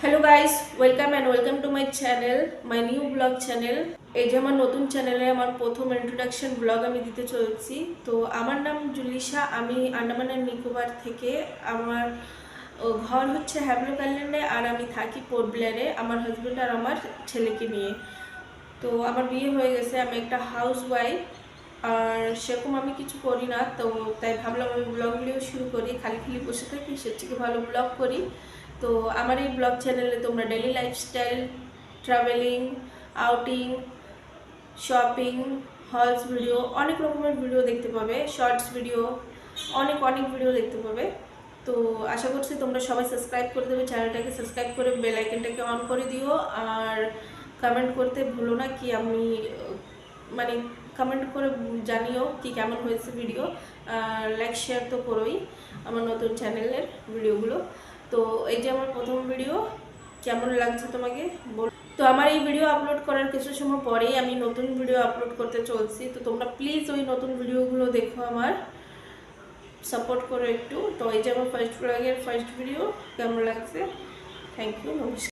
Hello guys, welcome to my channel, my new blog channel. এই যে আমার নতুন চ্যানেলে আমার প্রথম ইন্ট্রোডাকশন ব্লগ আমি দিতে চলেছি। তো আমার নাম জুলিশা, আমি আন্দামান অ্যান্ড নিকোবর থেকে। আমার ঘর হচ্ছে হ্যাভলক আইল্যান্ডে আর আমি থাকি পোর্ট ব্লেয়ারে আমার হাজব্যান্ড আর আমার ছেলেকে নিয়ে। তো আমার বিয়ে হয়ে গেছে, আমি একটা হাউস ওয়াইফ আর সেরকম আমি কিছু করি না। তো তাই ভাবলাম আমি ব্লগ ভিডিও শুরু করি, খালি খালি বসে থাকি, সে থেকে ভালো ব্লগ করি। তো আমার এই ব্লগ চ্যানেলে তোমরা daily lifestyle, travelling, outing, shopping, halls video, অনেক রকমের ভিডিও দেখতে পাবে, শর্টস ভিডিও, অনেক ভিডিও দেখতে পাবে। তো আশা করছি তোমরা সবাই সাবস্ক্রাইব করে দেবে, চ্যানেলটাকে সাবস্ক্রাইব করে বেল আইকনটাকে অন করে দিও। আর কমেন্ট করতে ভুলো না কি আমি মানে কমেন্ট করে জানিও কি কেমন হয়েছে ভিডিও। লাইক শেয়ার তো করোই আমার নতুন চ্যানেলের ভিডিওগুলো। তো এই যে আমার প্রথম ভিডিও, কেমন লাগছে তোমাকে বল। তো আমার এই ভিডিও আপলোড করার কিছু সময় পরেই আমি নতুন ভিডিও আপলোড করতে চলছি। তো তোমরা প্লিজ ওই নতুন ভিডিওগুলো দেখো, আমার সাপোর্ট করো একটু। তো এই যে আমার ফার্স্ট ব্লগের ফার্স্ট ভিডিও, কেমন লাগছে? থ্যাংক ইউ, নমস্কার।